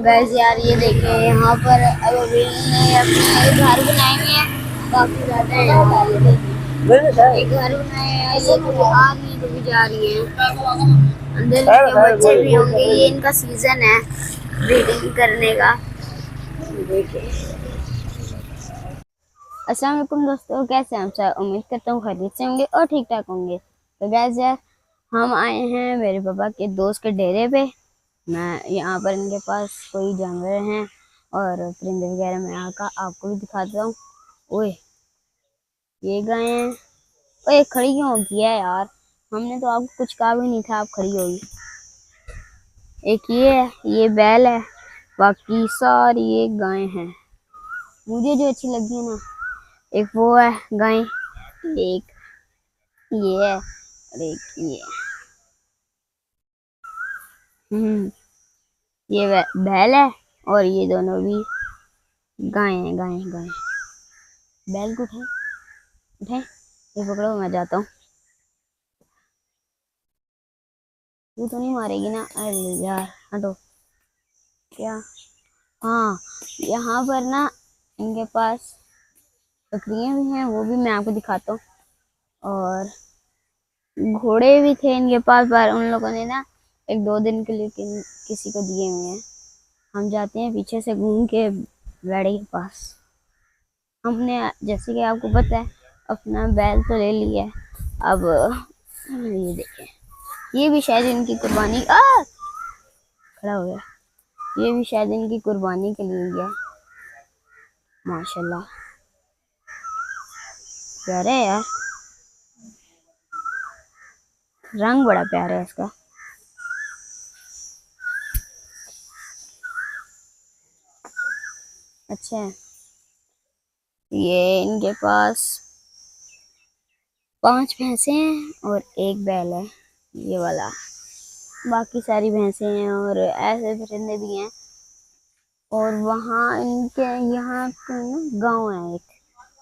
Gas यार ये देखे यहाँ पर अब अभी अपने घर बनाएंगे हैं। काफी ज्यादा है यार, ये देखें एक घर बनाए हैं, ये कभी आ रही है कभी जा रही है। अंदर इनके बच्चे भी होंगे, ये इनका सीजन है ब्रीडिंग करने का। देखिए अस्सलाम वालेकुम दोस्तों, कैसे हैं आप सब? उम्मीद करता हूँ खैरियत से होंगे और ठीक ठाक होंगे। तो गैस यार हम आए हैं मेरे पापा के दोस्त के डेरे पे। मैं यहाँ पर इनके पास कोई जानवर हैं और परिंदे वगैरह मैं आका आपको भी दिखाता हूँ। ओए ये गाय हैं। ओए खड़ी क्यों हो गई है यार? हमने तो आपको कुछ कहा भी नहीं था, आप खड़ी होगी। एक ये है, ये बैल है, बाकी सारी ये गाय हैं। मुझे जो अच्छी लगी है ना, एक वो है गाय, एक ये है और एक ये। ये बैल है और ये दोनों भी गाय हैं। गाय गाय बैल को उठाए उठाए, ये पकड़ो, मैं जाता हूँ। ये तो नहीं मारेगी ना? अरे यार हटो। क्या? हाँ यहाँ पर ना इनके पास बकरियां भी हैं, वो भी मैं आपको दिखाता हूँ। और घोड़े भी थे इनके पास, पर उन लोगों ने ना एक दो दिन के लिए किसी को दिए हुए हैं। हम जाते हैं पीछे से घूम के बैड़े के पास। हमने जैसे कि आपको पता है अपना बैल तो ले लिया है। अब ये देखें, ये भी शायद इनकी कुर्बानी खड़ा हो गया। ये भी शायद इनकी कुर्बानी के लिए गया। माशाल्लाह प्यारा है यार, रंग बड़ा प्यारा है इसका। अच्छा है। ये इनके पास 5 भैंसे हैं और एक बैल है, ये वाला। बाकी सारी भैंसे हैं और ऐसे परिंदे भी हैं। और वहाँ इनके यहाँ गांव है, एक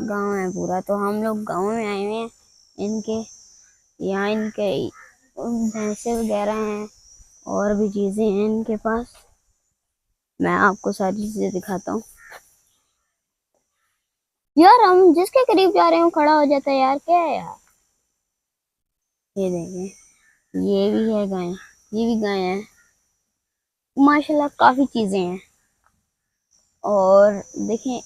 गांव है पूरा। तो हम लोग गांव में आए हुए हैं इनके यहाँ। इनके भैंसे वगैरह हैं और भी चीज़ें हैं इनके पास। मैं आपको सारी चीज़ें दिखाता हूँ। यार हम जिसके करीब जा रहे हैं खड़ा हो जाता है यार, क्या है यार? ये देखें, ये भी है गाय, ये भी गाय है। माशाल्लाह काफ़ी चीज़ें हैं। और देखें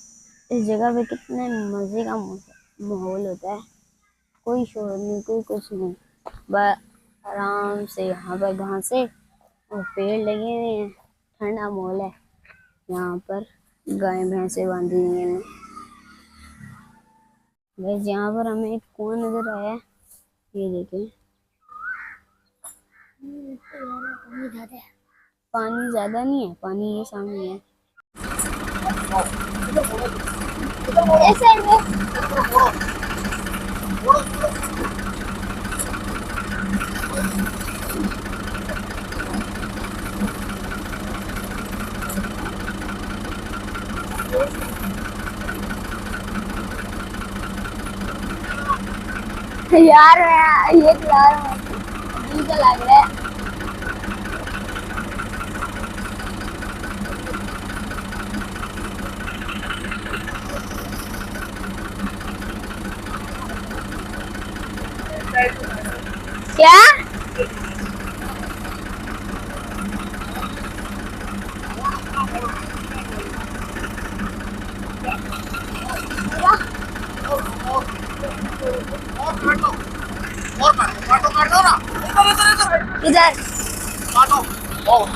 इस जगह पे कितने मज़े का माहौल होता है। कोई शोर नहीं, कोई कुछ नहीं, बस आराम से यहाँ पर घासें और पेड़ लगे हुए हैं। ठंडा माहौल है यहाँ पर। गाय भैंसे बांधी हुई हैं। बस यहाँ पर हमें एक कुआं नजर आया, ये देखें। पानी ज्यादा नहीं है, पानी ये सामने है। यार ये तो यार मुझे लग रहा है। क्या? इधर और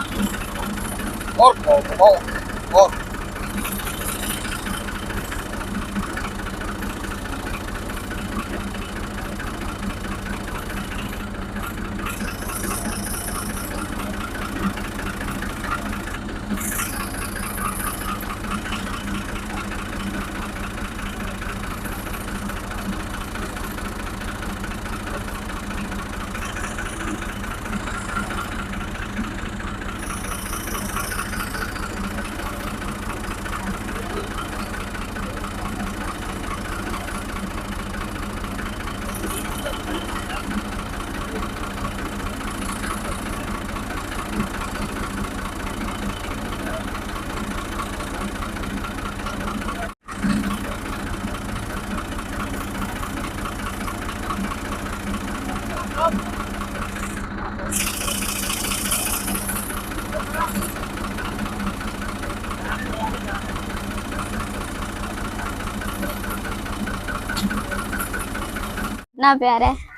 ना प्यारा है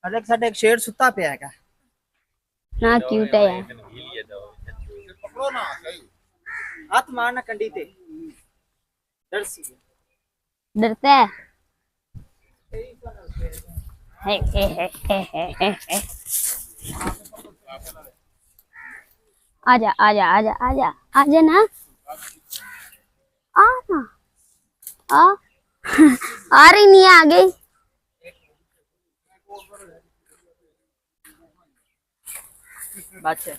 अलग साडे एक शेर सुता पे है ना, क्यूट है यार। पकड़ो ना सही हाथ मारना कंडी ते डर सी डरता है। हे हे हे हे हे हे। आजा आजा आजा आजा आजा ना, आ ना, आ आ रही नहीं है, आ गई। बादशाह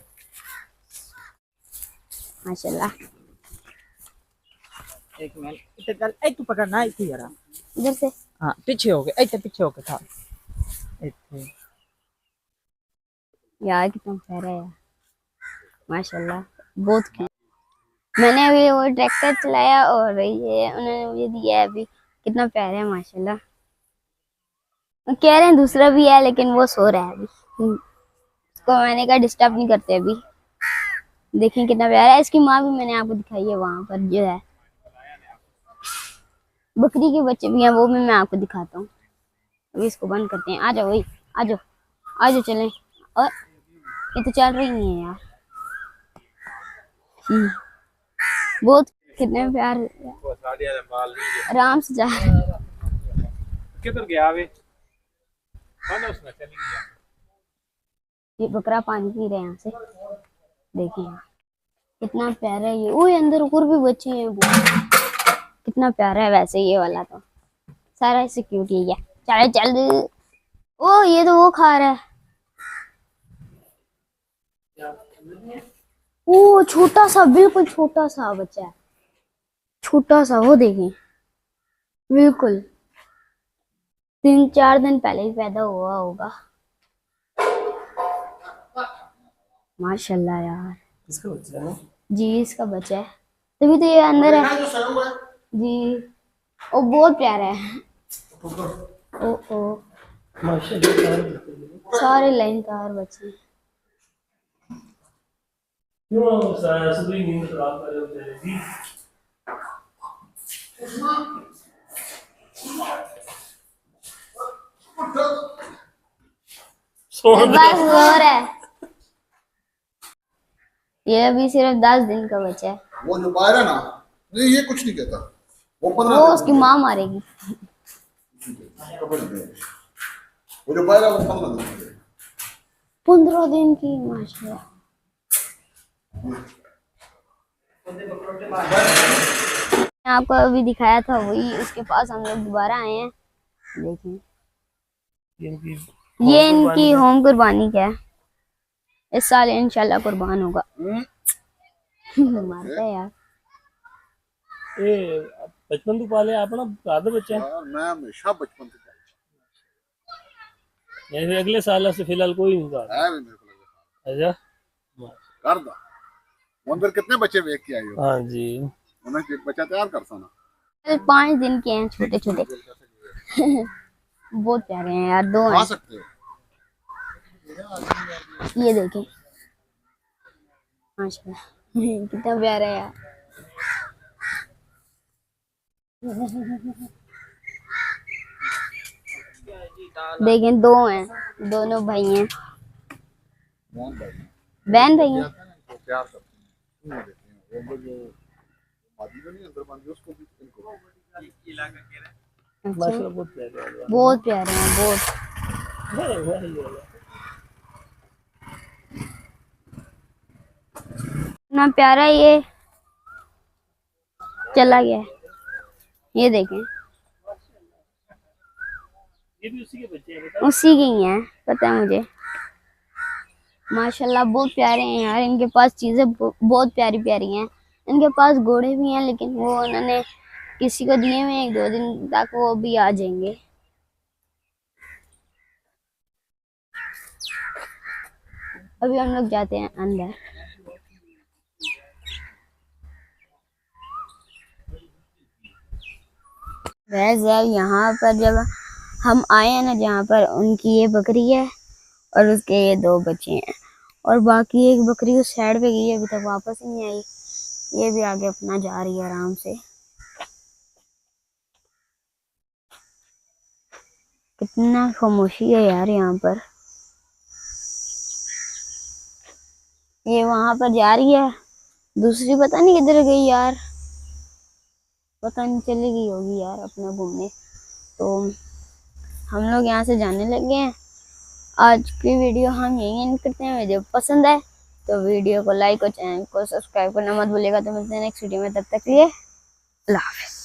माशाल्लाह। एक मिनट इते गल ए तू पकड़ना इते यार इधर से हां पीछे हो गए इते पीछे हो के था इते यार, कितना प्यारा है यार, माशाल्लाह, बहुत क्यूट। मैंने अभी वो ट्रैक्टर चलाया और ये उन्होंने मुझे दिया है अभी। कितना प्यारा है माशाल्लाह। कह रहे हैं दूसरा भी है लेकिन वो सो रहा है अभी, उसको मैंने कहा डिस्टर्ब नहीं करते अभी। देखें कितना प्यारा है। इसकी माँ भी मैंने आपको दिखाई है वहां पर जो है। बकरी के बच्चे भी हैं, वो भी मैं आपको दिखाता हूँ। अभी इसको बंद करते हैं। आ जाओ वही, आ जाओ आ जाओ, चलें। और ये तो चल रही नहीं है यार। बहुत कितने प्यार, आराम से जा रहे हैं। किधर गया वे उसने चली गया। ये बकरा पानी पी रहे हैं यहाँ से, देखिए यहाँ कितना प्यारा है ये। ओए अंदर और भी बच्चे हैं वो। कितना प्यारा है वैसे ये वाला तो, सारा इससे क्यूट ही है। चल चल, ओ ये तो वो खा रहा है। ओ छोटा सा, बिल्कुल छोटा सा बच्चा है, छोटा सा, वो देखें बिल्कुल 3-4 दिन पहले ही पैदा हुआ होगा। माशाल्लाह यार। किसका बच्चा है ना? जी इसका बच्चा है, तभी तो ये अंदर है जी। ओ बहुत प्यारा है। ओ ओ माशाल्लाह सारे लाइनदार बच्चे हैं। क्यों सुबह नींद खराब कर रहे हो तेरे जी? बस और है, ये अभी सिर्फ 10 दिन का बच्चा है। वो जो बाहर है ना, नहीं ये कुछ नहीं कहता, वो 15 वो दिन उसकी की माँ मारेगी। वो जो बाहर है वो 15 दिन की है। 15 दिन की, माशाल्लाह। मैं आपको अभी दिखाया था वही, उसके पास हम लोग दोबारा आए हैं। देखिए ये इनकी होम कुर्बानी क्या है, इस साल इंशाल्लाह कुर्बान होगा। मारता है यार। ए बचपन तो पाले आप ना दादा बच्चे हैं यार मैं हमेशा बचपन से यानी अगले साल से फिलहाल कोई नहीं था। है मेरे को लगा अच्छा कर दा मंदिर कितने बच्चे देख के आए हो? हाँ जी उन्हें एक बच्चा तैयार करता ना। 5 दिन के हैं, छोटे छोटे। बहुत प्यारे हैं यार, 2 खा हैं। सकते हो। ये देखें माशाल्लाह, कितना प्यारा है यार। देखें 2 हैं, दोनों भाई हैं, मोहन भाई बहन भाई हैं। वो प्यार करते हैं, देते हैं वो जो मादी को नहीं अंदर बांध के उसको भी इनको अच्छा, माशाल्लाह बहुत प्यारे हैं बहुत प्यारे हैं, बहुत। इतना प्यारा ये चला गया है। ये देखें ये भी उसी के बच्चे हैं बेटा। उसी की ही है, पता है मुझे। माशाल्लाह बहुत प्यारे हैं यार। इनके पास चीजें बहुत प्यारी प्यारी हैं। इनके पास घोड़े भी हैं लेकिन वो उन्होंने किसी को दिए हुए हैं, 1-2 दिन तक वो भी आ जाएंगे। अभी हम लोग जाते हैं अंदर। वैसे यहाँ पर जब हम आए हैं ना, जहाँ पर उनकी ये बकरी है और उसके ये 2 बच्चे हैं, और बाकी एक बकरी उस साइड पे गई है, अभी तक वापस ही नहीं आई। ये भी आगे अपना जा रही है आराम से। कितना खामोशी है यार यहाँ पर। ये वहां पर जा रही है, दूसरी पता नहीं किधर गई यार, पता नहीं, चली गई होगी यार अपना घूमने। तो हम लोग यहाँ से जाने लगे हैं। आज की वीडियो हम यही एंड करते हैं। वीडियो पसंद आए तो वीडियो को लाइक और चैनल को सब्सक्राइब करना मत भूलिएगा। तो मिलते हैं नेक्स्ट वीडियो में, तब तक के लिए अल्लाह हाफिज़।